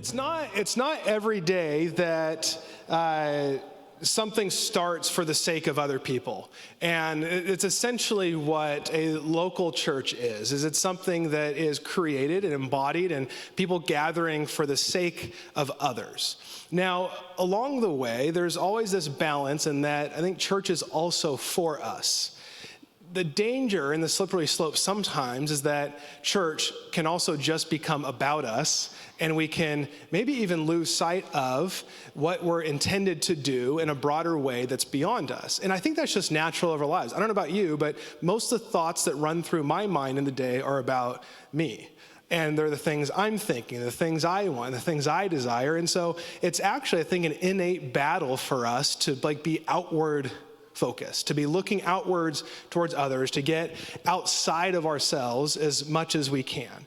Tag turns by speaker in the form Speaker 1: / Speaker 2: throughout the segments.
Speaker 1: It's not every day that something starts for the sake of other people. And it's essentially what a local church is it's something that is created and embodied and people gathering for the sake of others. Now, along the way, there's always this balance in that I think church is also for us. The danger and the slippery slope sometimes is that church can also just become about us, and we can maybe even lose sight of what we're intended to do in a broader way that's beyond us. And I think that's just natural of our lives. I don't know about you, but most of the thoughts that run through my mind in the day are about me. And they're the things I'm thinking, the things I want, the things I desire. And so it's actually, I think, an innate battle for us to be outward focused, to be looking outwards towards others, to get outside of ourselves as much as we can.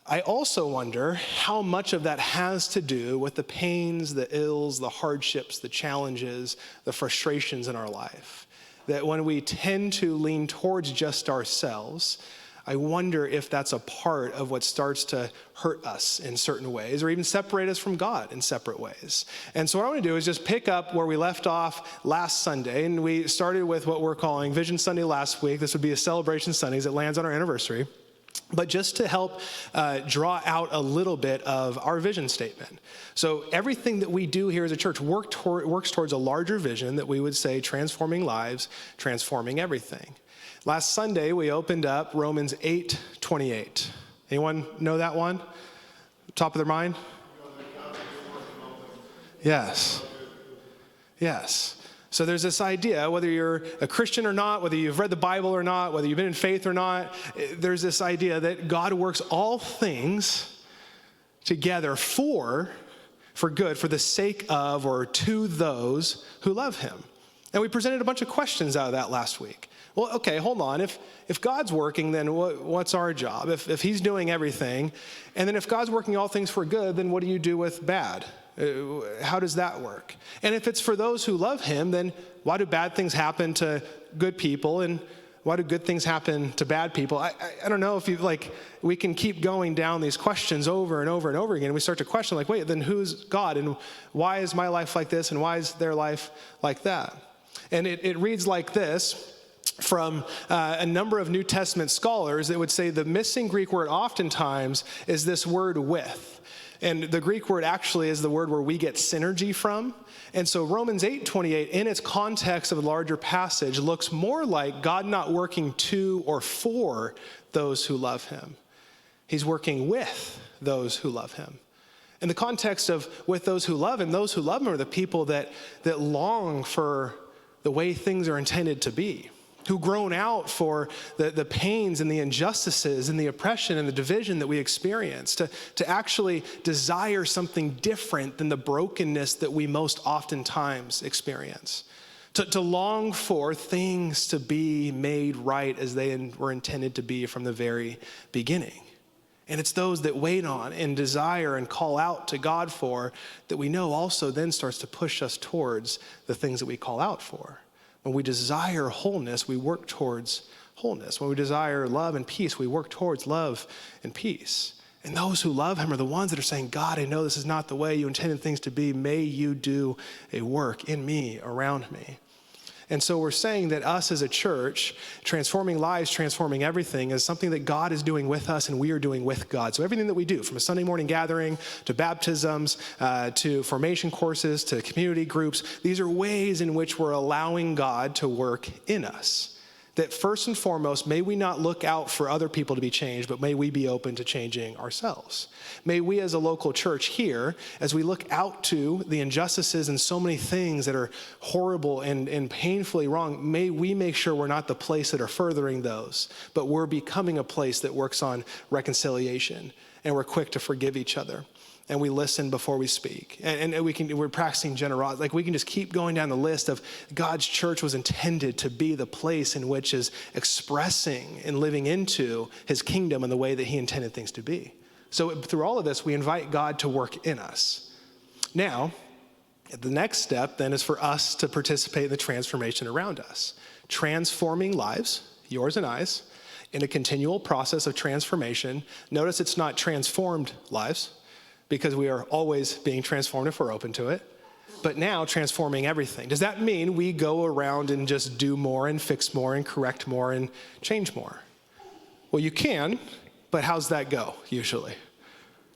Speaker 1: I also wonder how much of that has to do with the pains, the ills, the hardships, the challenges, the frustrations in our life. That when we tend to lean towards just ourselves, I wonder if that's a part of what starts to hurt us in certain ways or even separate us from God in separate ways. And so what I want to do is just pick up where we left off last Sunday. And we started with what we're calling Vision Sunday last week. This would be a celebration Sunday as it lands on our anniversary. But just to help draw out a little bit of our vision statement. So everything that we do here as a church works towards a larger vision that we would say transforming lives, transforming everything. Last Sunday, we opened up Romans 8:28. Anyone know that one? Top of their mind? Yes. Yes. So there's this idea, whether you're a Christian or not, whether you've read the Bible or not, whether you've been in faith or not, there's this idea that God works all things together for good, for the sake of or to those who love him. And we presented a bunch of questions out of that last week. Well, okay, hold on. If God's working, then what's our job? If he's doing everything, and then if God's working all things for good, then what do you do with bad? How does that work? And if it's for those who love him, then why do bad things happen to good people, and why do good things happen to bad people? I don't know if we can keep going down these questions over and over and over again. And we start to question, wait, then who's God? And why is my life like this? And why is their life like that? And it reads like this from a number of New Testament scholars that would say the missing Greek word oftentimes is this word with. And the Greek word actually is the word where we get synergy from. And so Romans 8:28, in its context of a larger passage, looks more like God not working to or for those who love him. He's working with those who love him. In the context of with those who love him are the people that long for the way things are intended to be, who groan out for the pains and the injustices and the oppression and the division that we experience, to actually desire something different than the brokenness that we most oftentimes experience, to long for things to be made right as they were intended to be from the very beginning. And it's those that wait on and desire and call out to God for that we know also then starts to push us towards the things that we call out for. When we desire wholeness, we work towards wholeness. When we desire love and peace, we work towards love and peace. And those who love him are the ones that are saying, God, I know this is not the way you intended things to be. May you do a work in me, around me. And so we're saying that us as a church, transforming lives, transforming everything, is something that God is doing with us and we are doing with God. So everything that we do, from a Sunday morning gathering to baptisms, to formation courses, to community groups, these are ways in which we're allowing God to work in us. That first and foremost, may we not look out for other people to be changed, but may we be open to changing ourselves. May we as a local church here, as we look out to the injustices and so many things that are horrible and painfully wrong, may we make sure we're not the place that are furthering those, but we're becoming a place that works on reconciliation, and we're quick to forgive each other. And we listen before we speak. And we're practicing generosity. We can just keep going down the list of God's church was intended to be the place in which is expressing and living into his kingdom in the way that he intended things to be. So through all of this, we invite God to work in us. Now, the next step then is for us to participate in the transformation around us. Transforming lives, yours and I's, in a continual process of transformation. Notice it's not transformed lives, because we are always being transformed if we're open to it, but now transforming everything. Does that mean we go around and just do more and fix more and correct more and change more? Well, you can, but how's that go usually?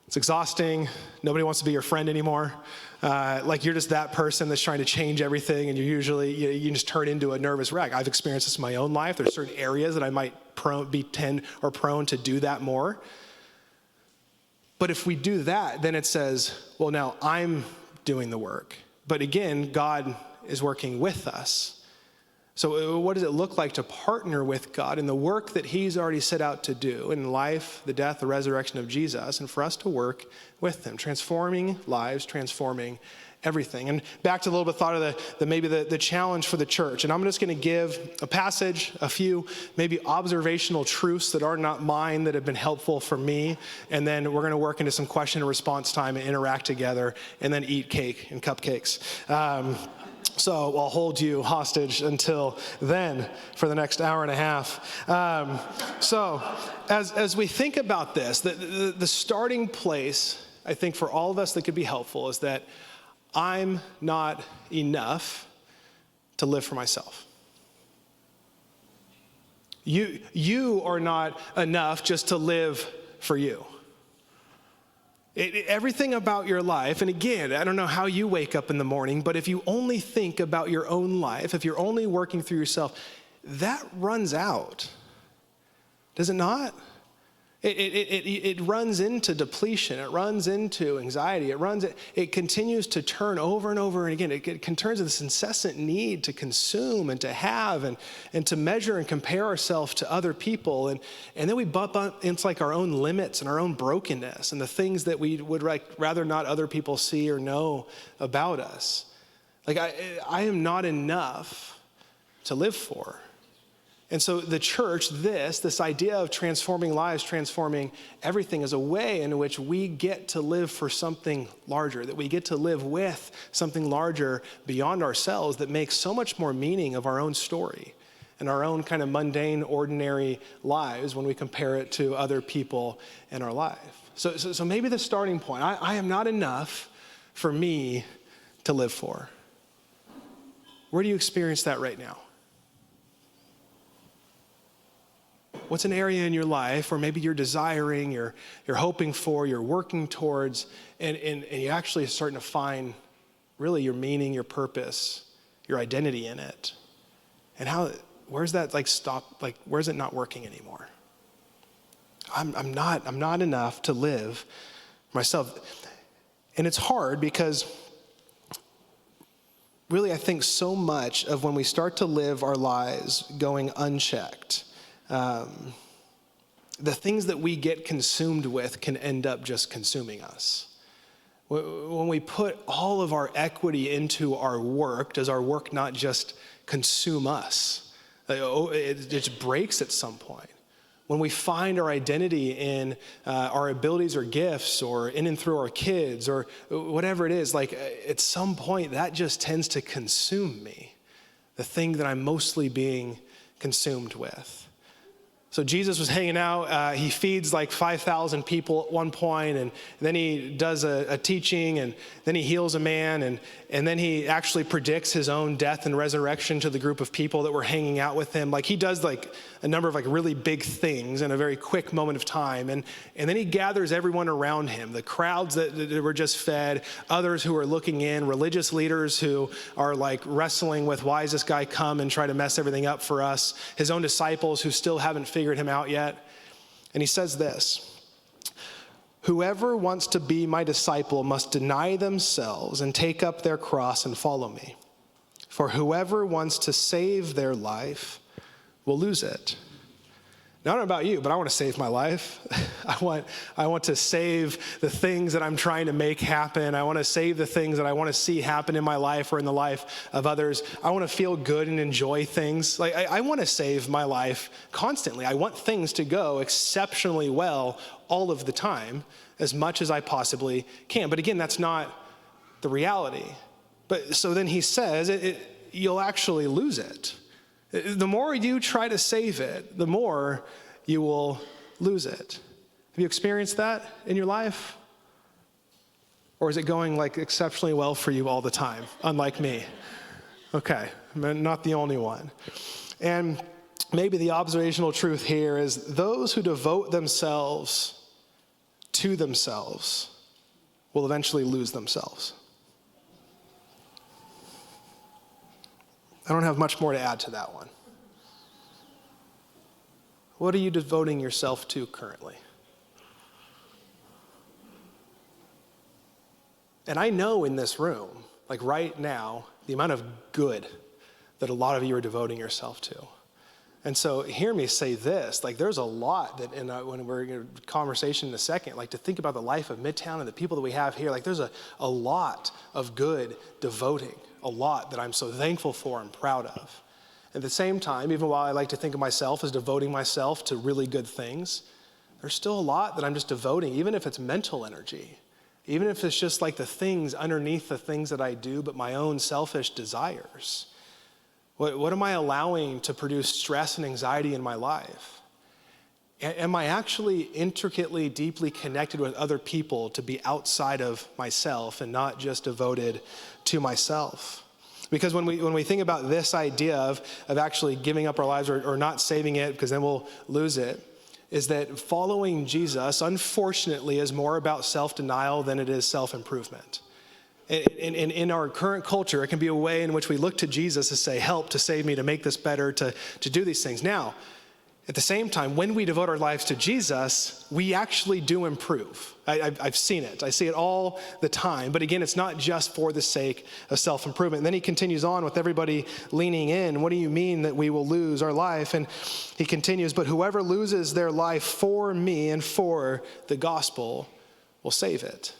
Speaker 1: It's exhausting. Nobody wants to be your friend anymore. Like you're just that person that's trying to change everything, and you just turn into a nervous wreck. I've experienced this in my own life. There's certain areas that I might be prone to do that more. But if we do that, then it says, well, now I'm doing the work. But again, God is working with us. So what does it look like to partner with God in the work that he's already set out to do in life, the death, the resurrection of Jesus, and for us to work with him, transforming lives, transforming everything. And back to a little bit thought of the challenge for the church. And I'm just going to give a passage, a few maybe observational truths that are not mine that have been helpful for me. And then we're going to work into some question and response time and interact together and then eat cake and cupcakes. So I'll hold you hostage until then for the next hour and a half. So as we think about this, the starting place, I think for all of us that could be helpful is that I'm not enough to live for myself. You are not enough just to live for you. Everything about your life, and again, I don't know how you wake up in the morning, but if you only think about your own life, if you're only working through yourself, that runs out. Does it not? It runs into depletion. It runs into anxiety. It continues to turn over and over and again. It turns to this incessant need to consume and to have and to measure and compare ourselves to other people. And then we bump up into like our own limits and our own brokenness and the things that we would rather not other people see or know about us. Like I am not enough to live for. And so the church, this idea of transforming lives, transforming everything is a way in which we get to live for something larger, that we get to live with something larger beyond ourselves that makes so much more meaning of our own story and our own kind of mundane, ordinary lives when we compare it to other people in our life. So maybe the starting point, I am not enough for me to live for. Where do you experience that right now? What's an area in your life where maybe you're desiring, you're hoping for, you're working towards, and you actually are starting to find really your meaning, your purpose, your identity in it? And where's that where's it not working anymore? I'm not enough to live myself. And it's hard because really I think so much of when we start to live our lives going unchecked, the things that we get consumed with can end up just consuming us. When we put all of our equity into our work, does our work not just consume us? It just breaks at some point. When we find our identity in our abilities or gifts or in and through our kids or whatever it is, like at some point that just tends to consume me, the thing that I'm mostly being consumed with. So Jesus was hanging out, he feeds like 5,000 people at one point, and then he does a teaching, and then he heals a man, and then he actually predicts his own death and resurrection to the group of people that were hanging out with him. Like he does like a number of like really big things in a very quick moment of time, and then he gathers everyone around him, the crowds that were just fed, others who are looking in, religious leaders who are like wrestling with why is this guy come and try to mess everything up for us, his own disciples who still haven't figured him out yet. And he says this: whoever wants to be my disciple must deny themselves and take up their cross and follow me. For whoever wants to save their life will lose it. Now, I don't know about you, but I want to save my life. I want to save the things that I'm trying to make happen. I want to save the things that I want to see happen in my life or in the life of others. I want to feel good and enjoy things. Like I want to save my life constantly. I want things to go exceptionally well all of the time, as much as I possibly can. But again, that's not the reality. But so then he says, you'll actually lose it. The more you try to save it, the more you will lose it. Have you experienced that in your life? Or is it going like exceptionally well for you all the time, unlike me? Okay, I'm not the only one. And maybe the observational truth here is those who devote themselves to themselves will eventually lose themselves. I don't have much more to add to that one. What are you devoting yourself to currently? And I know in this room, like right now, the amount of good that a lot of you are devoting yourself to. And so hear me say this, like there's a lot that, when we're in a conversation in a second, like to think about the life of Midtown and the people that we have here, like there's a lot of good devoting, a lot that I'm so thankful for and proud of. At the same time, even while I like to think of myself as devoting myself to really good things, there's still a lot that I'm just devoting, even if it's mental energy, even if it's just like the things underneath the things that I do, but my own selfish desires. What am I allowing to produce stress and anxiety in my life? Am I actually intricately, deeply connected with other people to be outside of myself and not just devoted to myself? Because when we think about this idea of actually giving up our lives or not saving it because then we'll lose it, is that following Jesus, unfortunately, is more about self-denial than it is self-improvement. In our current culture, it can be a way in which we look to Jesus to say, help, to save me, to make this better, to do these things. Now, at the same time, when we devote our lives to Jesus, we actually do improve. I've seen it. I see it all the time. But again, it's not just for the sake of self-improvement. And then he continues on with everybody leaning in. What do you mean that we will lose our life? And he continues, but whoever loses their life for me and for the gospel will save it.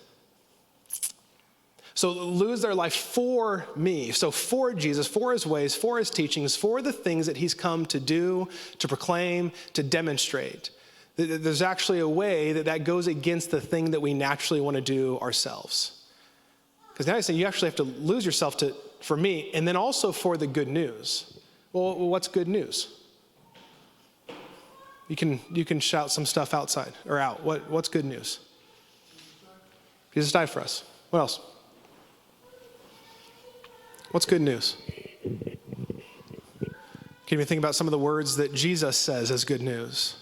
Speaker 1: So lose their life for me. So for Jesus, for his ways, for his teachings, for the things that he's come to do, to proclaim, to demonstrate. There's actually a way that goes against the thing that we naturally want to do ourselves. Because now he's saying you actually have to lose yourself for me and then also for the good news. Well, what's good news? You can shout some stuff outside or out. What's good news? Jesus died for us. What else? What's good news? Can you think about some of the words that Jesus says as good news?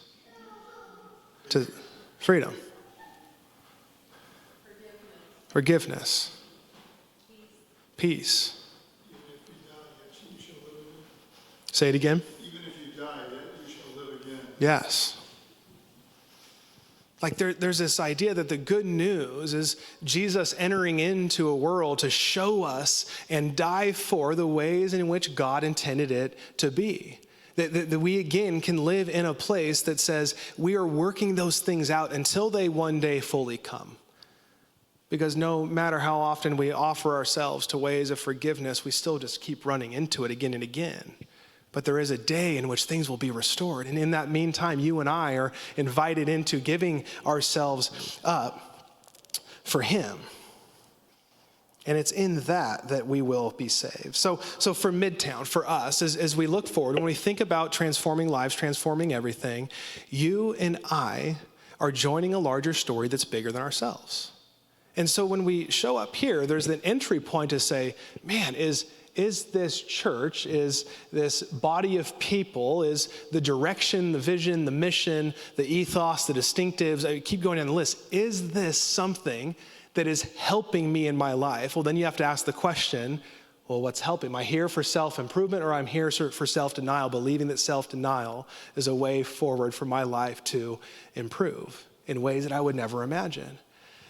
Speaker 1: To freedom. Forgiveness. Peace. Say it again.
Speaker 2: Even if you die, yet you shall live again.
Speaker 1: Yes. Like there's this idea that the good news is Jesus entering into a world to show us and die for the ways in which God intended it to be. That we again can live in a place that says we are working those things out until they one day fully come. Because no matter how often we offer ourselves to ways of forgiveness, we still just keep running into it again and again. But there is a day in which things will be restored. And in that meantime, you and I are invited into giving ourselves up for him. And it's in that we will be saved. So for Midtown, for us, as we look forward, when we think about transforming lives, transforming everything, you and I are joining a larger story that's bigger than ourselves. And so when we show up here, there's an entry point to say, man, is this church, is this body of people, is the direction, the vision, the mission, the ethos, the distinctives, I keep going down the list, is this something that is helping me in my life? Well, then you have to ask the question, well, what's helping? Am I here for self-improvement or I'm here for self-denial, believing that self-denial is a way forward for my life to improve in ways that I would never imagine?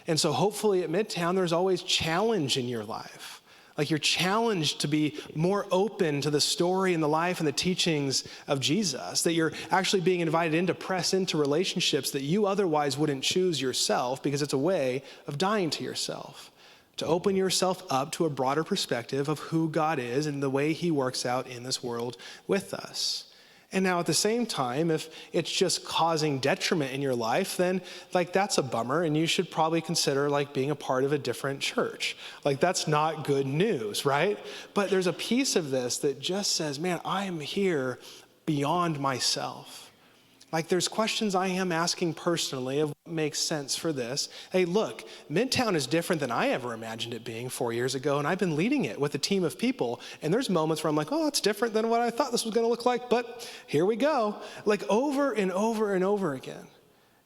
Speaker 1: And so hopefully at Midtown, there's always challenge in your life. Like you're challenged to be more open to the story and the life and the teachings of Jesus, that you're actually being invited in to press into relationships that you otherwise wouldn't choose yourself because it's a way of dying to yourself, to open yourself up to a broader perspective of who God is and the way he works out in this world with us. And now at the same time, if it's just causing detriment in your life, then like that's a bummer and you should probably consider like being a part of a different church. Like that's not good news, right? But there's a piece of this that just says, man, I am here beyond myself. Like there's questions I am asking personally of what makes sense for this. Hey, look, Midtown is different than I ever imagined it being 4 years ago, and I've been leading it with a team of people. And there's moments where I'm like, oh, it's different than what I thought this was gonna look like, but here we go. Like over and over and over again.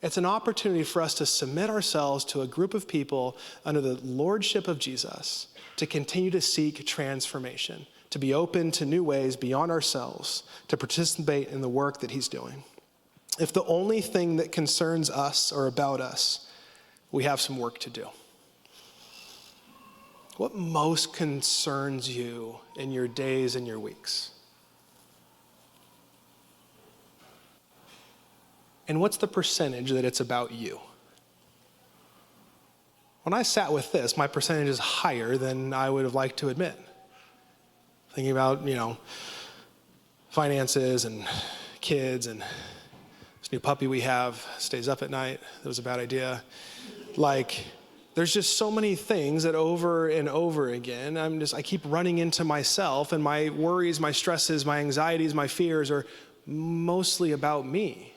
Speaker 1: It's an opportunity for us to submit ourselves to a group of people under the lordship of Jesus to continue to seek transformation, to be open to new ways beyond ourselves, to participate in the work that he's doing. If the only thing that concerns us or about us, we have some work to do. What most concerns you in your days and your weeks? And what's the percentage that it's about you? When I sat with this, my percentage is higher than I would have liked to admit. Thinking about, finances and kids and this new puppy we have stays up at night. That was a bad idea. Like, there's just so many things that over and over again, I keep running into myself, and my worries, my stresses, my anxieties, my fears are mostly about me.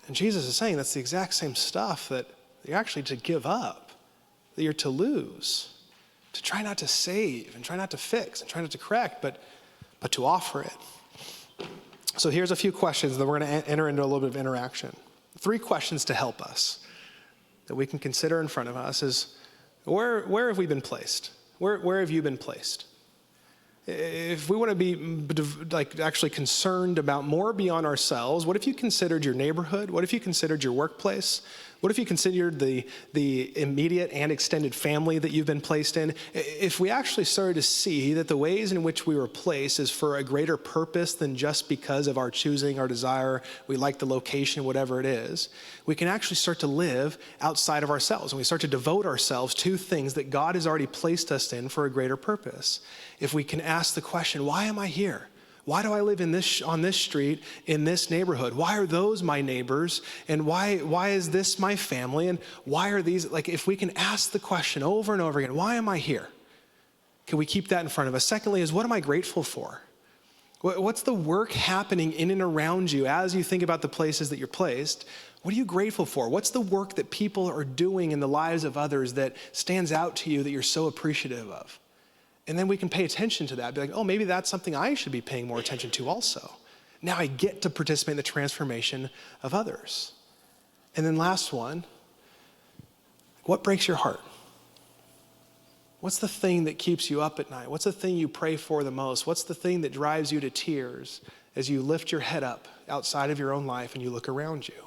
Speaker 1: And Jesus is saying that's the exact same stuff that you're actually to give up, that you're to lose, to try not to save and try not to fix and try not to correct, but to offer it. So here's a few questions that we're going to enter into a little bit of interaction. 3 questions to help us that we can consider in front of us is, where have we been placed? Where have you been placed? If we want to be actually concerned about more beyond ourselves, what if you considered your neighborhood? What if you considered your workplace? What if you considered the immediate and extended family that you've been placed in? If we actually started to see that the ways in which we were placed is for a greater purpose than just because of our choosing, our desire, we like the location, whatever it is, we can actually start to live outside of ourselves, and we start to devote ourselves to things that God has already placed us in for a greater purpose. If we can ask the question, why am I here? Why do I live on this street, in this neighborhood? Why are those my neighbors? And why is this my family? And why are these, if we can ask the question over and over again, why am I here? Can we keep that in front of us? Secondly is, what am I grateful for? What's the work happening in and around you as you think about the places that you're placed? What are you grateful for? What's the work that people are doing in the lives of others that stands out to you that you're so appreciative of? And then we can pay attention to that, be like, oh, maybe that's something I should be paying more attention to also. Now I get to participate in the transformation of others. And then last one, what breaks your heart? What's the thing that keeps you up at night? What's the thing you pray for the most? What's the thing that drives you to tears as you lift your head up outside of your own life and you look around you?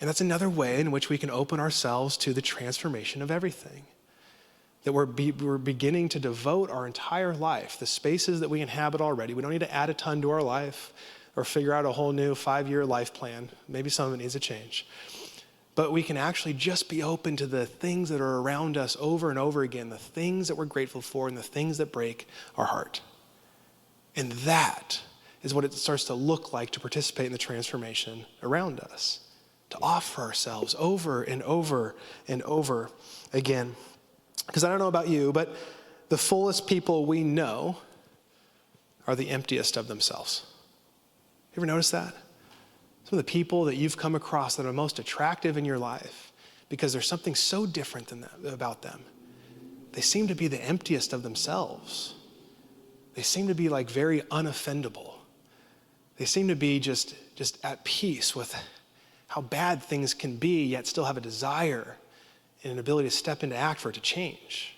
Speaker 1: And that's another way in which we can open ourselves to the transformation of everything. That we're beginning to devote our entire life, the spaces that we inhabit already. We don't need to add a ton to our life or figure out a whole new 5-year life plan. Maybe some of it needs a change. But we can actually just be open to the things that are around us over and over again, the things that we're grateful for and the things that break our heart. And that is what it starts to look like to participate in the transformation around us, to offer ourselves over and over and over again. Because I don't know about you, but the fullest people we know are the emptiest of themselves. You ever notice that? Some of the people that you've come across that are most attractive in your life, because there's something so different about them. They seem to be the emptiest of themselves. They seem to be very unoffendable. They seem to be just at peace with how bad things can be, yet still have a desire and an ability to step into act for it to change.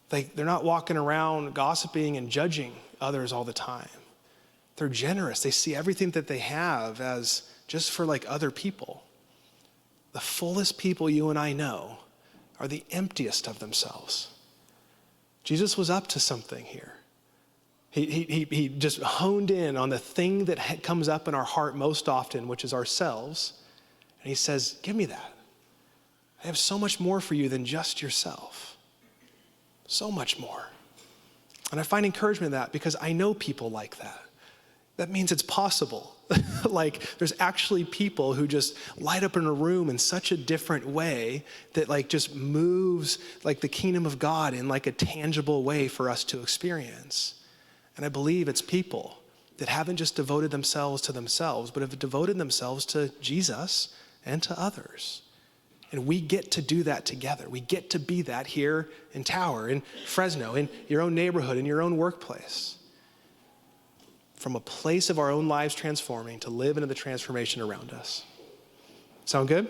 Speaker 1: They're not walking around gossiping and judging others all the time. They're generous. They see everything that they have as just for other people. The fullest people you and I know are the emptiest of themselves. Jesus was up to something here. He just honed in on the thing that comes up in our heart most often, which is ourselves. And he says, give me that. I have so much more for you than just yourself. So much more. And I find encouragement in that because I know people like that. That means it's possible. There's actually people who just light up in a room in such a different way that just moves the kingdom of God in a tangible way for us to experience. And I believe it's people that haven't just devoted themselves to themselves, but have devoted themselves to Jesus and to others. And we get to do that together. We get to be that here in Tower, in Fresno, in your own neighborhood, in your own workplace. From a place of our own lives transforming to live into the transformation around us. Sound good?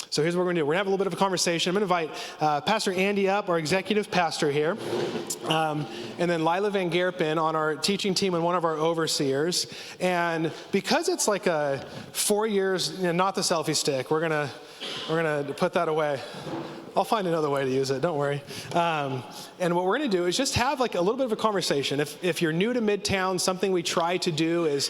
Speaker 1: So here's what we're going to do. We're going to have a little bit of a conversation. I'm going to invite Pastor Andy up, our executive pastor here, and then Lila Van Gerpen on our teaching team and one of our overseers. And because it's like 4 years, not the selfie stick, we're going to put that away. I'll find another way to use it, don't worry. And what we're gonna do is just have like a little bit of a conversation. If you're new to Midtown, something we try to do is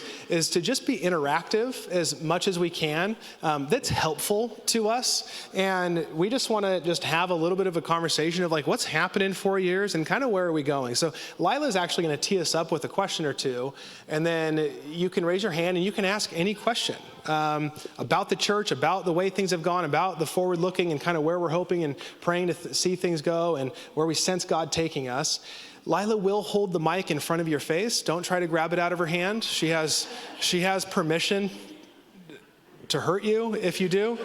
Speaker 1: to just be interactive as much as we can. That's helpful to us. And we just wanna just have a little bit of a conversation of like what's happened in 4 years and kind of where are we going. So Lila's actually gonna tee us up with a question or two, and then you can raise your hand and you can ask any question about the church, about the way things have gone, about the forward looking and kind of where we're hoping and praying to see things go and where we sense God taking us. Lila will hold the mic in front of your face. Don't try to grab it out of her hand. She has permission to hurt you if you do.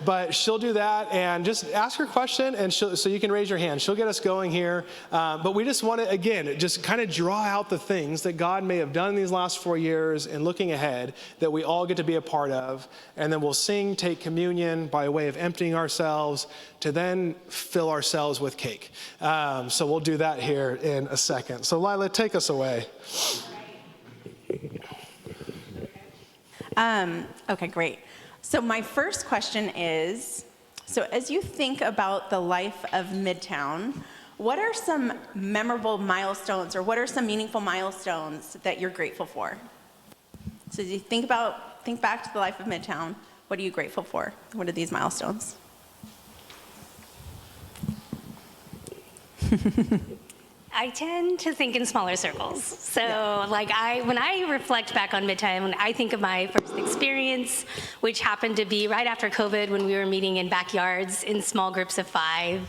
Speaker 1: But she'll do that, and just ask her question, and so you can raise your hand. She'll get us going here. But we just want to, again, just kind of draw out the things that God may have done in these last 4 years and looking ahead that we all get to be a part of. And then we'll sing, take communion by way of emptying ourselves to then fill ourselves with cake. So we'll do that here in a second. So Lila, take us away.
Speaker 3: Okay, great. So my first question is, so as you think about the life of Midtown, what are some memorable milestones or what are some meaningful milestones that you're grateful for? So as you think back to the life of Midtown, what are you grateful for? What are these milestones?
Speaker 4: I tend to think in smaller circles. So when I reflect back on Midtown, I think of my first experience, which happened to be right after COVID when we were meeting in backyards in small groups of 5.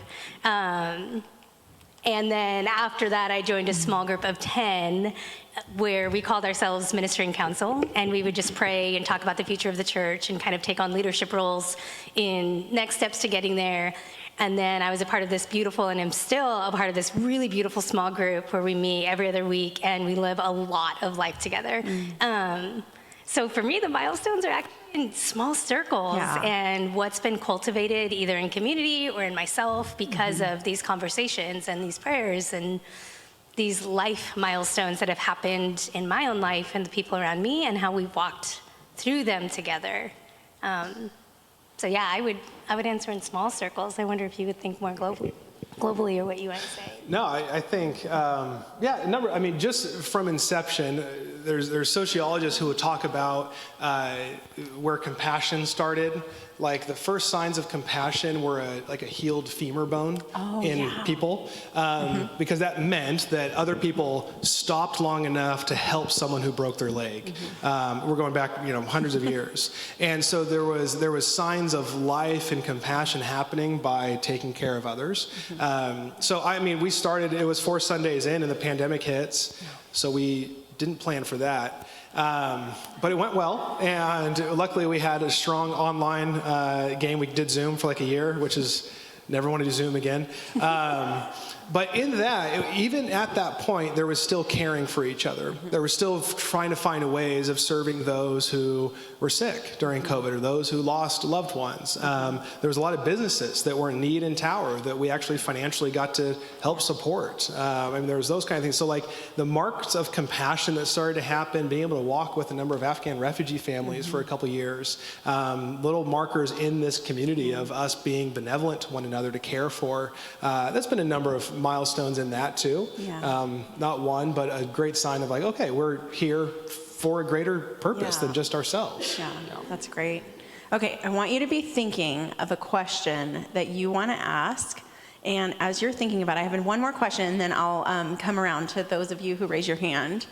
Speaker 4: And then after that, I joined a small group of 10 where we called ourselves Ministering Council, and we would just pray and talk about the future of the church and kind of take on leadership roles in next steps to getting there. And then I was a part of this beautiful, and am still a part of this really beautiful small group where we meet every other week and we live a lot of life together. So for me, the milestones are actually in small circles and what's been cultivated either in community or in myself because of these conversations and these prayers and these life milestones that have happened in my own life and the people around me and how we've walked through them together. So yeah, I would answer in small circles. I wonder if you would think more globally or what you want to say.
Speaker 1: No, I think, just from inception, there's sociologists who would talk about where compassion started. Like the first signs of compassion were a healed femur bone in people, because that meant that other people stopped long enough to help someone who broke their leg. We're going back, hundreds of years, and so there was signs of life and compassion happening by taking care of others. We started. It was 4 Sundays in, and the pandemic hits, so we didn't plan for that. But it went well, and luckily we had a strong online game. We did Zoom for like a year, which is never want to do Zoom again. But in that, even at that point, there was still caring for each other. There was still trying to find ways of serving those who were sick during COVID or those who lost loved ones. There was a lot of businesses that were in need in Tower that we actually financially got to help support. There was those kind of things. So like the marks of compassion that started to happen, being able to walk with a number of Afghan refugee families for a couple years, little markers in this community of us being benevolent to one another to care for. That's been a number of milestones in that too. Not one, but a great sign of like, okay, we're here for a greater purpose than just ourselves.
Speaker 3: Yeah, that's great. Okay, I want you to be thinking of a question that you want to ask. And as you're thinking about it, I have one more question, and then I'll come around to those of you who raise your hand.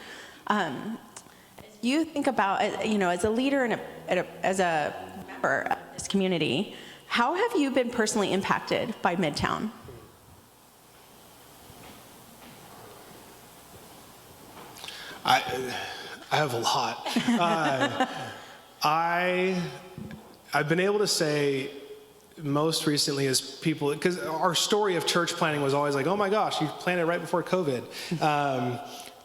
Speaker 3: You think about, as a leader and as a member of this community, how have you been personally impacted by Midtown?
Speaker 1: I have a lot. I've been able to say most recently is people, because our story of church planting was always like, oh my gosh, you planted right before COVID.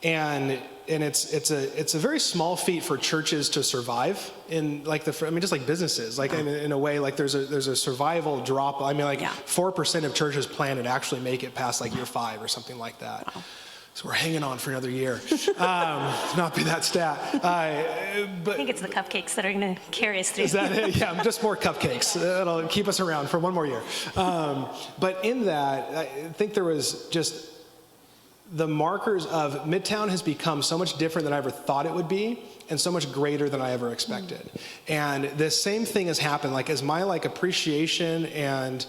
Speaker 1: And it's a very small feat for churches to survive in like just like businesses, like in a way, like there's a survival drop. I mean, like 4% of churches planted actually make it past like year 5 or something like that. Wow. So we're hanging on for another year. Not be that stat. But
Speaker 4: I think it's the cupcakes that are going to carry us through.
Speaker 1: Is that it? Yeah, just more cupcakes. That'll keep us around for one more year. But in that, I think there was just the markers of Midtown has become so much different than I ever thought it would be, and so much greater than I ever expected. And this same thing has happened, like as my like appreciation and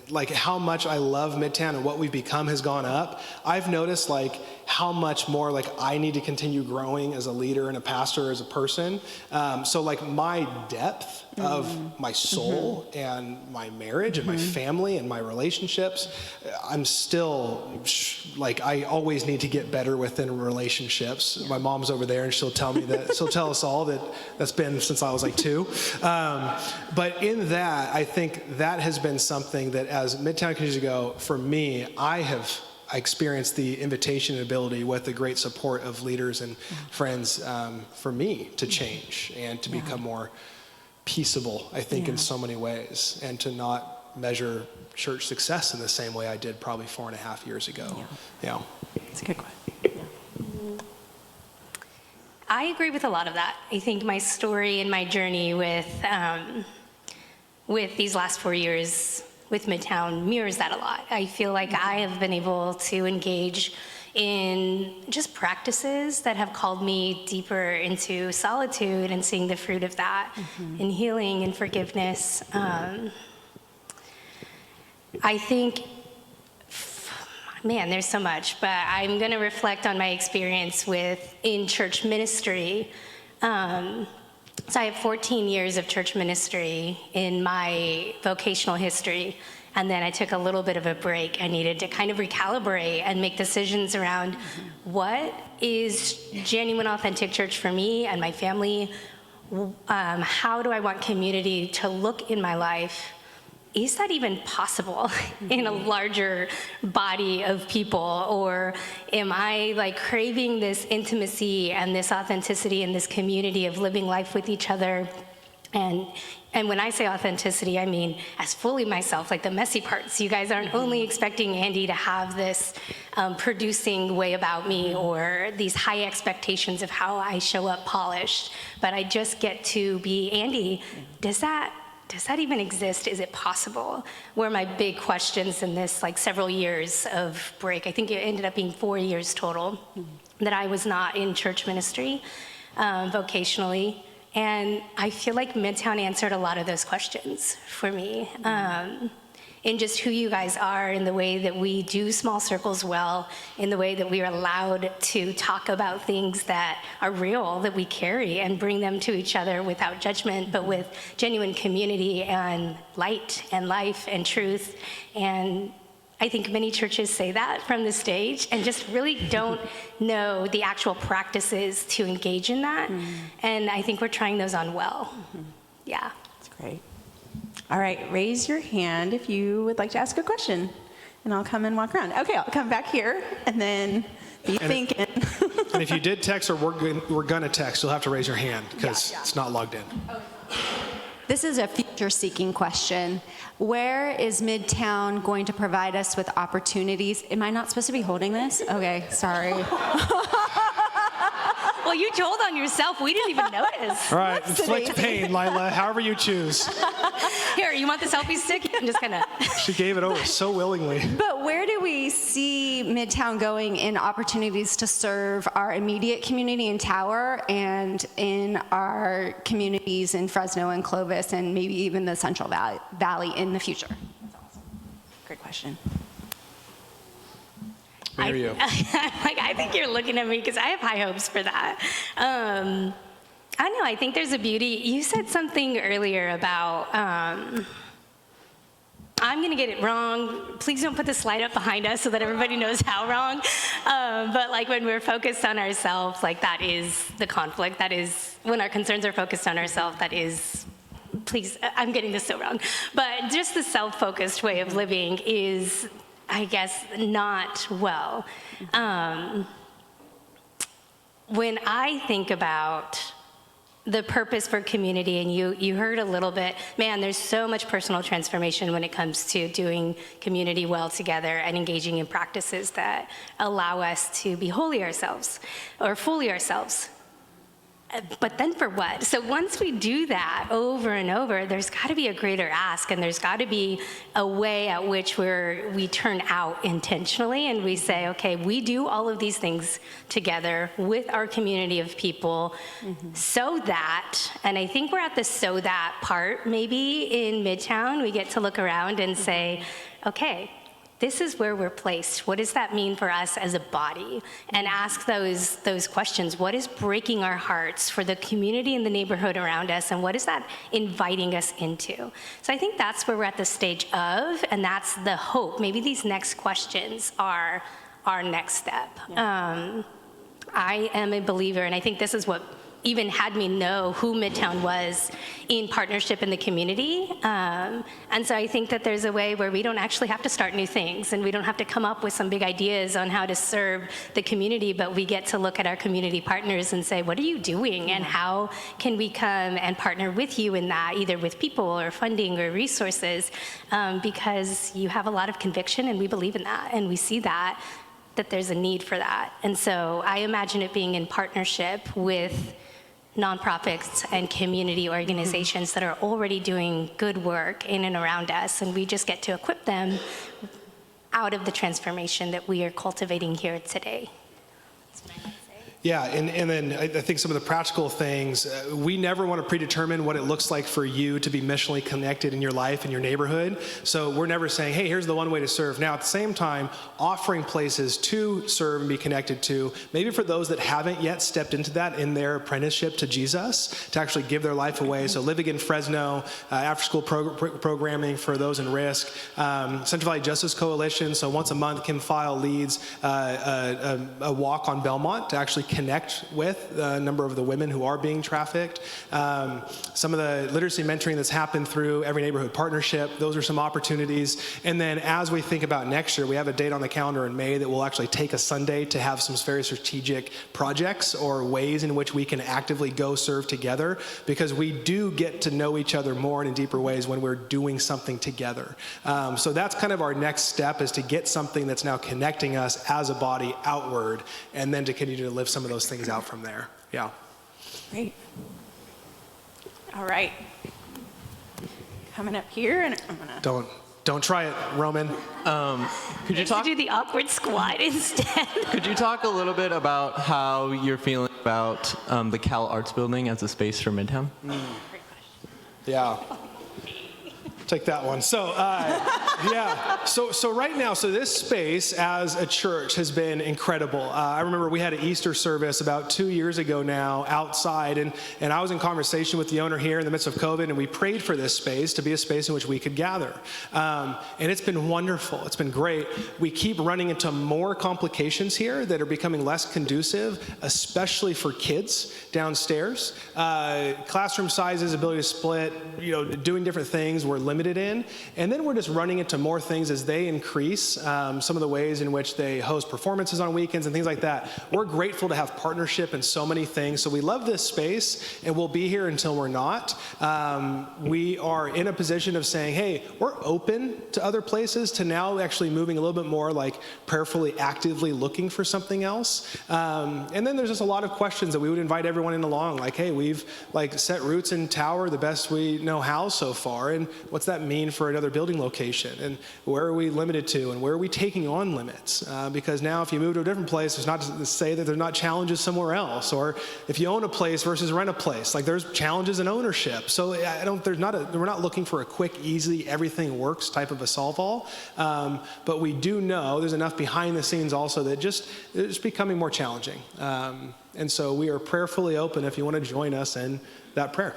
Speaker 1: like how much I love Midtown and what we've become has gone up. I've noticed like how much more like I need to continue growing as a leader and a pastor, as a person. So like my depth of my soul and my marriage and my family and my relationships, I'm still like, I always need to get better within relationships. My mom's over there and she'll tell me that, she'll tell us all that that's been since I was like 2. But in that, I think that has been something that as Midtown continues to go, for me, I experienced the invitation and ability with the great support of leaders and friends for me to change and to become more peaceable, I think, in so many ways, and to not measure church success in the same way I did probably 4.5 years ago. Yeah.
Speaker 3: It's a good question.
Speaker 4: I agree with a lot of that. I think my story and my journey with these last 4 years with Midtown mirrors that a lot. I feel like I have been able to engage in just practices that have called me deeper into solitude and seeing the fruit of that in healing and forgiveness. I think, man, there's so much, but I'm going to reflect on my experience in church ministry. So I have 14 years of church ministry in my vocational history, and then I took a little bit of a break. I needed to kind of recalibrate and make decisions around what is genuine, authentic church for me and my family. How do I want community to look in my life? Is that even possible in a larger body of people? Or am I like craving this intimacy and this authenticity and this community of living life with each other? And when I say authenticity, I mean as fully myself, like the messy parts. You guys aren't only expecting Andy to have this producing way about me or these high expectations of how I show up polished, but I just get to be Andy. Does that even exist? Is it possible? Were my big questions in this like several years of break. I think it ended up being 4 years total that I was not in church ministry vocationally. And I feel like Midtown answered a lot of those questions for me. In just who you guys are, in the way that we do small circles well, in the way that we are allowed to talk about things that are real, that we carry, and bring them to each other without judgment, but with genuine community and light and life and truth. And I think many churches say that from the stage and just really don't know the actual practices to engage in that. And I think we're trying those on well. Yeah.
Speaker 3: That's great. All right, raise your hand if you would like to ask a question, and I'll come and walk around. Okay, I'll come back here, and then be thinking.
Speaker 1: And if you did text or we're gonna text, you'll have to raise your hand because it's not logged in.
Speaker 5: This is a future-seeking question. Where is Midtown going to provide us with opportunities? Am I not supposed to be holding this? Okay, sorry.
Speaker 4: Well, you told on yourself. We didn't even notice.
Speaker 1: All right, inflict pain, Lila, however you choose.
Speaker 4: Here, you want the selfie stick? I'm just gonna.
Speaker 1: She gave it over so willingly.
Speaker 5: But where do we see Midtown going in opportunities to serve our immediate community in Tower and in our communities in Fresno and Clovis and maybe even the Central Valley in the future?
Speaker 3: That's awesome. Great question.
Speaker 1: Where are you?
Speaker 4: I think you're looking at me because I have high hopes for that. I don't know. I think there's a beauty. You said something earlier about, I'm going to get it wrong. Please don't put the slide up behind us so that everybody knows how wrong. But like when we're focused on ourselves, like that is the conflict. That is when our concerns are focused on ourselves. That is, please, I'm getting this so wrong. But just the self-focused way of living is, I guess, not well. When I think about the purpose for community, and you heard a little bit, man, there's so much personal transformation when it comes to doing community well together and engaging in practices that allow us to be wholly ourselves or fully ourselves. But then for what? So once we do that over and over, there's got to be a greater ask, and there's got to be a way at which we turn out intentionally and we say, okay, we do all of these things together with our community of people so that, and I think we're at the so that part maybe in Midtown, we get to look around and say, okay, this is where we're placed. What does that mean for us as a body? And ask those questions. What is breaking our hearts for the community and the neighborhood around us? And what is that inviting us into? So I think that's where we're at the stage of, and that's the hope. Maybe these next questions are our next step.
Speaker 3: Yeah.
Speaker 4: I am a believer, and I think this is what even had me know who Midtown was in partnership in the community. And so I think that there's a way where we don't actually have to start new things, and we don't have to come up with some big ideas on how to serve the community, but we get to look at our community partners and say, what are you doing, and how can we come and partner with you in that, either with people or funding or resources, because you have a lot of conviction, and we believe in that, and we see that there's a need for that. And so I imagine it being in partnership with nonprofits and community organizations that are already doing good work in and around us, and we just get to equip them out of the transformation that we are cultivating here today.
Speaker 1: Yeah, and then I think some of the practical things, we never want to predetermine what it looks like for you to be missionally connected in your life, in your neighborhood. So we're never saying, hey, here's the one way to serve. Now, at the same time, offering places to serve and be connected to, maybe for those that haven't yet stepped into that in their apprenticeship to Jesus, to actually give their life away. So Live Again Fresno, after-school programming for those in risk, Central Valley Justice Coalition. So once a month, Kim File leads a walk on Belmont to actually connect with a number of the women who are being trafficked. Some of the literacy mentoring that's happened through Every Neighborhood Partnership, those are some opportunities. And then as we think about next year, we have a date on the calendar in May that we'll actually take a Sunday to have some very strategic projects or ways in which we can actively go serve together, because we do get to know each other more and in deeper ways when we're doing something together. So that's kind of our next step, is to get something that's now connecting us as a body outward, and then to continue to live some of those things out from there. Yeah.
Speaker 3: Great. All right. Coming up here, and I'm gonna.
Speaker 1: Don't try it, Roman.
Speaker 6: Could you talk?
Speaker 4: Do the awkward squat instead.
Speaker 6: Could you talk a little bit about how you're feeling about the Cal Arts Building as a space for Midtown?
Speaker 1: Yeah. Take that one. So, yeah. So right now, so this space as a church has been incredible. I remember we had an Easter service about 2 years ago now outside, and I was in conversation with the owner here in the midst of COVID, and we prayed for this space to be a space in which we could gather. And it's been wonderful. It's been great. We keep running into more complications here that are becoming less conducive, especially for kids downstairs. Classroom sizes, ability to split, doing different things. We're limited in. And then we're just running into more things as they increase, some of the ways in which they host performances on weekends and things like that. We're grateful to have partnership in so many things. So we love this space, and we'll be here until we're not. We are in a position of saying, hey, we're open to other places, to now actually moving a little bit more like prayerfully, actively looking for something else. And then there's just a lot of questions that we would invite everyone in along, like, hey, we've set roots in Tower the best we know how so far, and what's that mean for another building location, and where are we limited to, and where are we taking on limits? Because now if you move to a different place, it's not to say that there's not challenges somewhere else, or if you own a place versus rent a place, like there's challenges in ownership. So we're not looking for a quick, easy, everything works type of a solve-all, but we do know there's enough behind the scenes also that it's becoming more challenging. And so we are prayerfully open if you want to join us in that prayer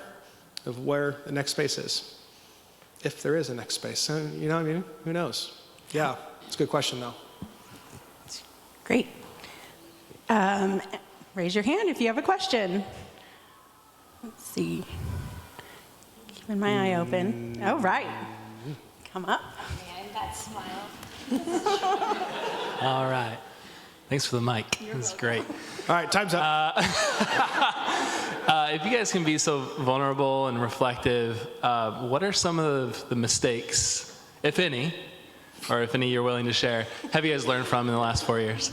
Speaker 1: of where the next space is. If there is a next space, you know what I mean? Who knows? Yeah, it's a good question though.
Speaker 3: Great. Raise your hand if you have a question. Let's see. Keeping my eye open. Oh, right. Come up.
Speaker 4: And that smile.
Speaker 7: All right. Thanks for the mic. That's great.
Speaker 1: All right, time's up.
Speaker 7: If you guys can be so vulnerable and reflective, what are some of the mistakes, if any, or if any you're willing to share, have you guys learned from in the last 4 years?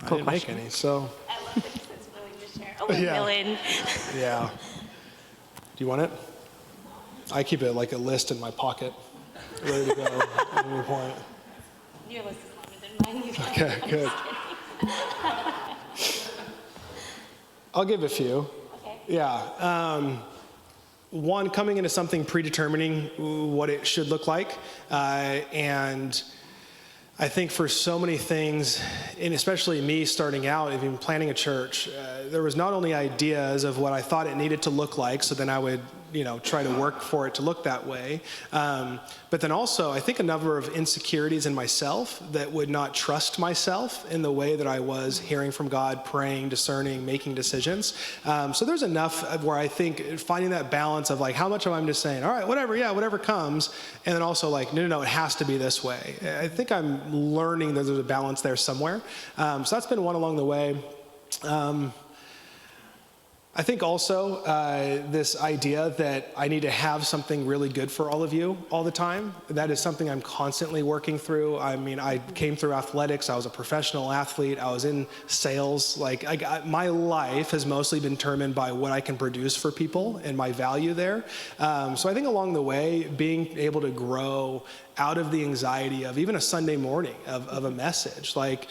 Speaker 1: I didn't make any, so
Speaker 4: I love that he says willing to share. Oh,
Speaker 1: Yeah.
Speaker 4: willing.
Speaker 1: yeah. Do you want it? I keep it like a list in my pocket, ready to go at any point.
Speaker 4: Your list is longer than mine. You guys.
Speaker 1: Okay, good. I'll give a few.
Speaker 4: Okay.
Speaker 1: Yeah. One, coming into something predetermining what it should look like. And I think for so many things, and especially me starting out, even planning a church, there was not only ideas of what I thought it needed to look like, so then I would, try to work for it to look that way. But then also, I think a number of insecurities in myself that would not trust myself in the way that I was hearing from God, praying, discerning, making decisions. So there's enough of where I think finding that balance of like, how much am I just saying, all right, whatever comes, and then also like, no, it has to be this way. I think I'm learning that there's a balance there somewhere. So that's been one along the way. I think also this idea that I need to have something really good for all of you all the time. That is something I'm constantly working through. I mean, I came through athletics. I was a professional athlete. I was in sales. My life has mostly been determined by what I can produce for people and my value there. So I think along the way, being able to grow out of the anxiety of even a Sunday morning of a message, like,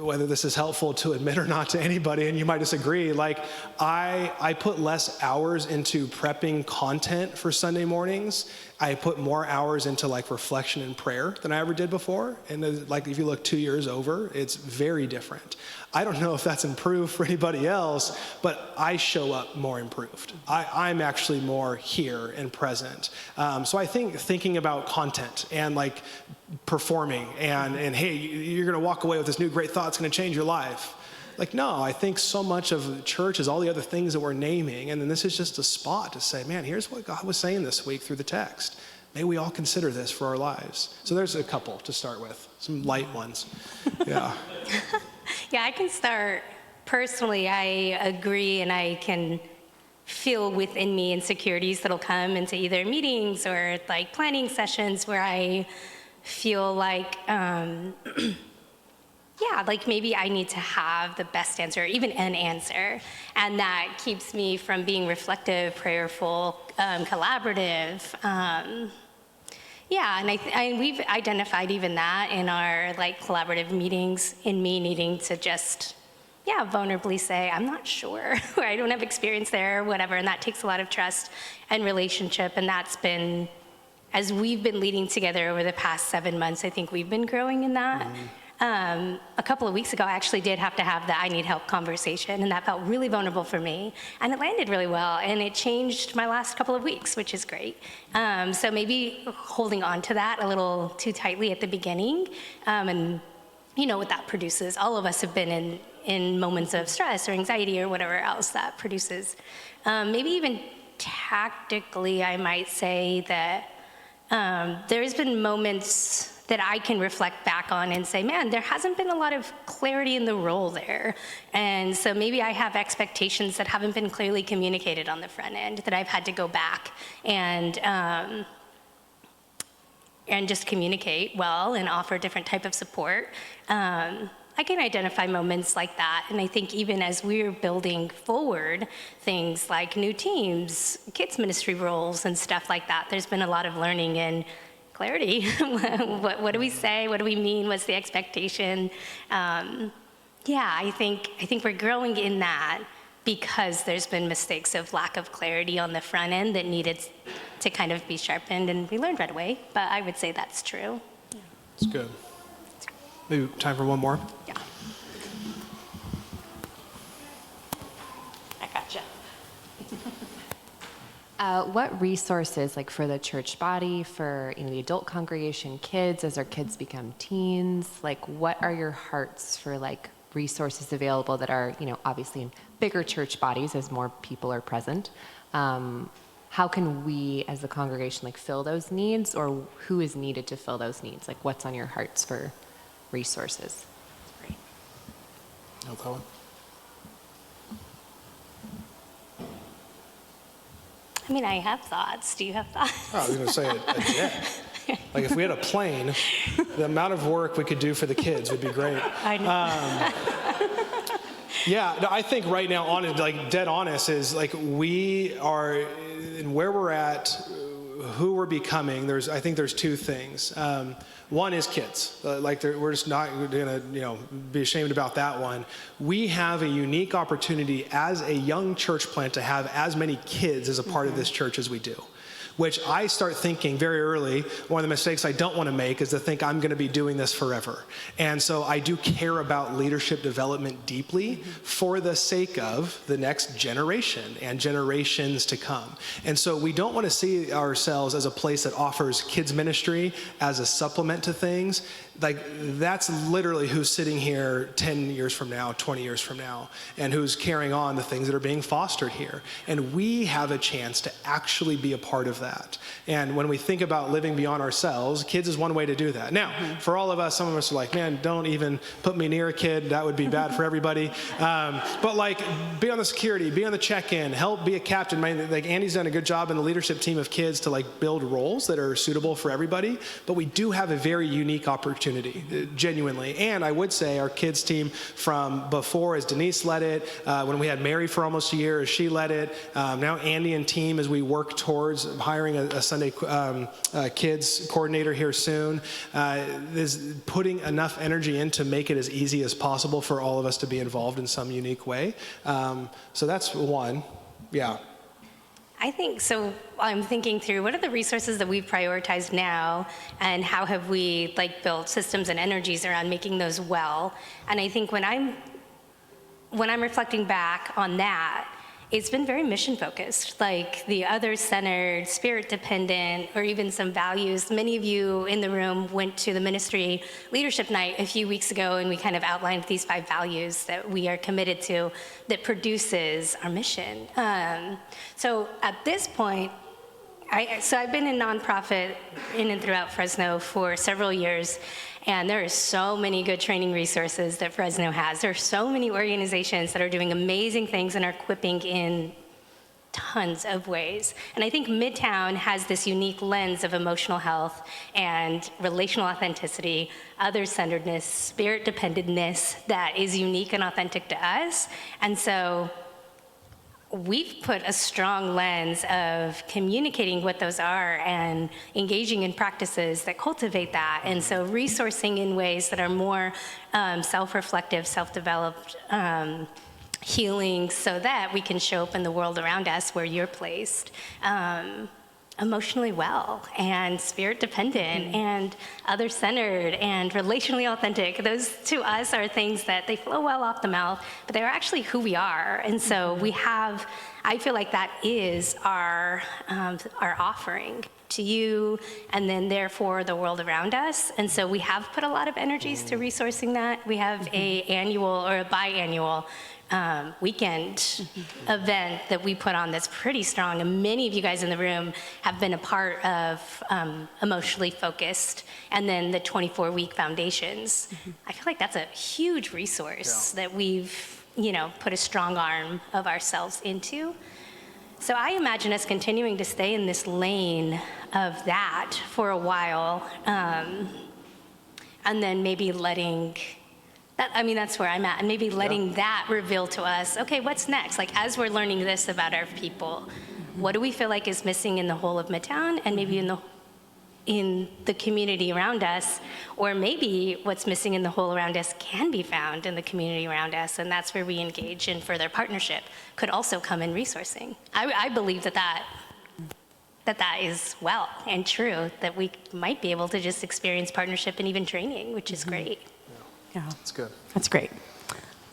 Speaker 1: whether this is helpful to admit or not to anybody, and you might disagree, like I put less hours into prepping content for Sunday mornings. I put more hours into like reflection and prayer than I ever did before. And like if you look 2 years over, it's very different. I don't know if that's improved for anybody else, but I show up more improved. I'm actually more here and present. So I think thinking about content and like performing and hey, you're gonna walk away with this new great thought, it's gonna change your life. Like, no, I think so much of church is all the other things that we're naming, and then this is just a spot to say, man, here's what God was saying this week through the text. May we all consider this for our lives. So there's a couple to start with, some light ones. Yeah.
Speaker 4: Yeah, I can start. Personally, I agree, and I can feel within me insecurities that'll come into either meetings or like planning sessions where I feel like, like maybe I need to have the best answer, or even an answer. And that keeps me from being reflective, prayerful, collaborative. And we've identified even that in our like collaborative meetings, in me needing to just, vulnerably say, I'm not sure, or I don't have experience there, or whatever. And that takes a lot of trust and relationship. And that's been, as we've been leading together over the past 7 months, I think we've been growing in that. A couple of weeks ago, I actually did have to have the I need help conversation, and that felt really vulnerable for me. And it landed really well, and it changed my last couple of weeks, which is great. So maybe holding on to that a little too tightly at the beginning, and what that produces. All of us have been in moments of stress or anxiety or whatever else that produces. Maybe even tactically, I might say that there's been moments that I can reflect back on and say, man, there hasn't been a lot of clarity in the role there. And so maybe I have expectations that haven't been clearly communicated on the front end, that I've had to go back and just communicate well and offer a different type of support. I can identify moments like that. And I think even as we're building forward things like new teams, kids ministry roles and stuff like that, there's been a lot of learning and clarity. What do we say? What do we mean? What's the expectation? I think we're growing in that because there's been mistakes of lack of clarity on the front end that needed to kind of be sharpened, and we learned right away. But I would say that's true.
Speaker 1: It's good. Maybe time for one more.
Speaker 3: Yeah. I gotcha.
Speaker 8: What resources, like for the church body, for the adult congregation, kids, as our kids become teens, like what are your hearts for like resources available that are, obviously in bigger church bodies as more people are present. How can we as a congregation fill those needs, or who is needed to fill those needs? What's on your hearts for resources?
Speaker 1: No, that one.
Speaker 4: I mean, I have thoughts. Do you have thoughts?
Speaker 1: Oh, I was going to say a jet. If we had a plane, the amount of work we could do for the kids would be great.
Speaker 4: I know.
Speaker 1: Yeah, no, I think right now, dead honest, is we are, and where we're at, who we're becoming. I think there's two things. One is kids. We're just not going to, be ashamed about that one. We have a unique opportunity as a young church plant to have as many kids as a part of this church as we do. Which I start thinking very early, one of the mistakes I don't want to make is to think I'm going to be doing this forever. And so I do care about leadership development deeply for the sake of the next generation and generations to come. And so we don't want to see ourselves as a place that offers kids ministry as a supplement to things. That's literally who's sitting here 10 years from now, 20 years from now, and who's carrying on the things that are being fostered here. And we have a chance to actually be a part of that. And when we think about living beyond ourselves, kids is one way to do that. Now, for all of us, some of us are like, man, don't even put me near a kid. That would be bad for everybody. But be on the security, be on the check-in, help be a captain. Andy's done a good job in the leadership team of kids to build roles that are suitable for everybody. But we do have a very unique opportunity, genuinely. And I would say our kids team from before, as Denise led it, when we had Mary for almost a year, as she led it, now Andy and team as we work towards hiring a Sunday kids coordinator here soon, is putting enough energy in to make it as easy as possible for all of us to be involved in some unique way. So that's one. Yeah.
Speaker 4: I think so. I'm thinking through what are the resources that we've prioritized now, and how have we built systems and energies around making those well. And I think when I'm reflecting back on that, it's been very mission focused, the other-centered, spirit-dependent, or even some values. Many of you in the room went to the ministry leadership night a few weeks ago, and we kind of outlined these 5 values that we are committed to that produces our mission. So at this point, I've been in nonprofit in and throughout Fresno for several years, and there are so many good training resources that Fresno has. There are so many organizations that are doing amazing things and are equipping in tons of ways. And I think Midtown has this unique lens of emotional health and relational authenticity, other-centeredness, spirit-dependentness that is unique and authentic to us. And so we've put a strong lens of communicating what those are and engaging in practices that cultivate that. And so resourcing in ways that are more self-reflective, self-developed, healing, so that we can show up in the world around us where you're placed. Emotionally well and spirit dependent and other centered and relationally authentic. Those to us are things that they flow well off the mouth, but they're actually who we are. And so we have, I feel like that is our offering to you and then therefore the world around us. And so we have put a lot of energies to resourcing that. We have a annual or a biannual weekend event that we put on that's pretty strong, and many of you guys in the room have been a part of Emotionally Focused, and then the 24-week foundations. I feel like that's a huge resource that we've put a strong arm of ourselves into. So I imagine us continuing to stay in this lane of that for a while, and then maybe letting that's where I'm at. And maybe letting that reveal to us, okay, what's next? As we're learning this about our people, what do we feel like is missing in the whole of Midtown and maybe in the community around us? Or maybe what's missing in the whole around us can be found in the community around us, and that's where we engage in further partnership. Could also come in resourcing. I believe that is well and true, that we might be able to just experience partnership and even training, which is great.
Speaker 3: Yeah,
Speaker 1: That's good.
Speaker 3: that's great.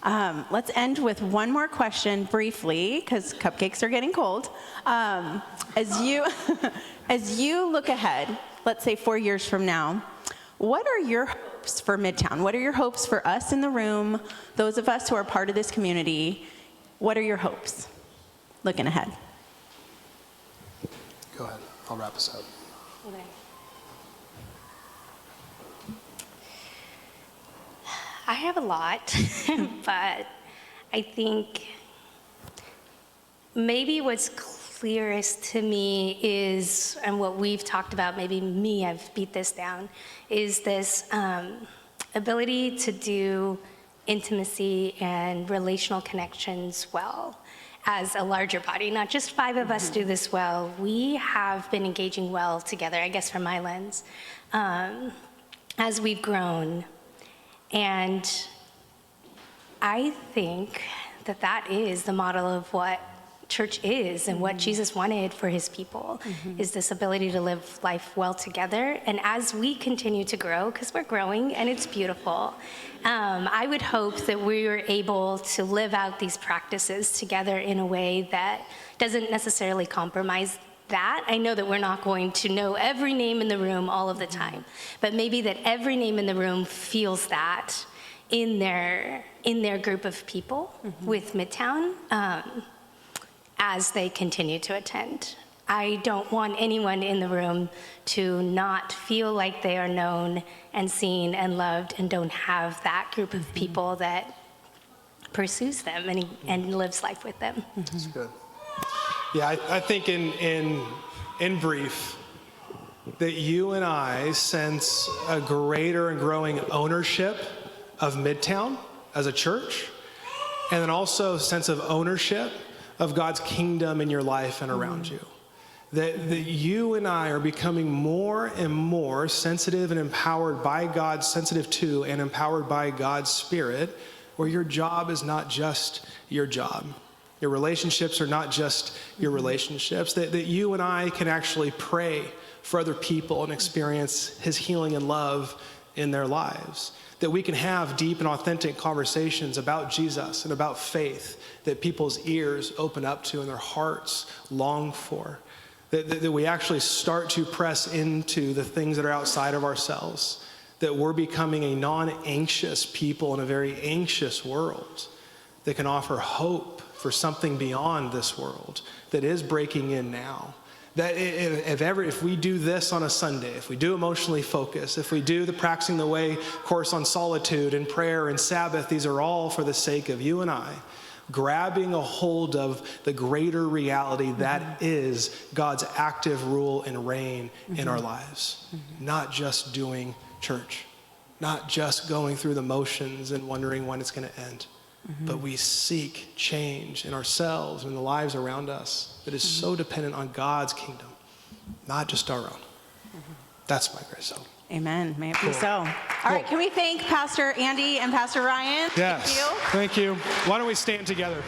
Speaker 3: Let's end with one more question briefly, because cupcakes are getting cold. As you look ahead, let's say 4 years from now, what are your hopes hopes for Midtown? What are your hopes for us in the room, those of us who are part of this community? What are your hopes looking ahead?
Speaker 1: Go ahead. I'll wrap us up.
Speaker 4: I have a lot, but I think maybe what's clearest to me is, and what we've talked about, maybe me, I've beat this down, is this ability to do intimacy and relational connections well as a larger body. Not just 5 of us do this well. We have been engaging well together, I guess from my lens, as we've grown. And I think that that is the model of what church is and what Jesus wanted for his people, is this ability to live life well together. And as we continue to grow, because we're growing and it's beautiful, I would hope that we are able to live out these practices together in a way that doesn't necessarily compromise that. I know that we're not going to know every name in the room all of the time, but maybe that every name in the room feels that in their group of people with Midtown as they continue to attend. I don't want anyone in the room to not feel like they are known and seen and loved and don't have that group of people that pursues them and lives life with them.
Speaker 1: That's good. Yeah, I think in brief, that you and I sense a greater and growing ownership of Midtown as a church, and then also a sense of ownership of God's kingdom in your life and around you. That you and I are becoming more and more sensitive and empowered by God, sensitive to and empowered by God's Spirit, where your job is not just your job. Your relationships are not just your relationships, that you and I can actually pray for other people and experience his healing and love in their lives. That we can have deep and authentic conversations about Jesus and about faith that people's ears open up to and their hearts long for. That we actually start to press into the things that are outside of ourselves. That we're becoming a non-anxious people in a very anxious world that can offer hope for something beyond this world that is breaking in now. That if we do this on a Sunday, if we do Emotionally Focused, if we do the Practicing the Way course on solitude and prayer and Sabbath, these are all for the sake of you and I grabbing a hold of the greater reality that is God's active rule and reign in our lives. Not just doing church, not just going through the motions and wondering when it's going to end. But we seek change in ourselves and in the lives around us that is so dependent on God's kingdom, not just our own. That's my grace hope.
Speaker 3: Amen. May it be so. All right, can we thank Pastor Andy and Pastor Ryan?
Speaker 1: Yes.
Speaker 3: Thank you.
Speaker 1: Thank you. Why don't we stand together?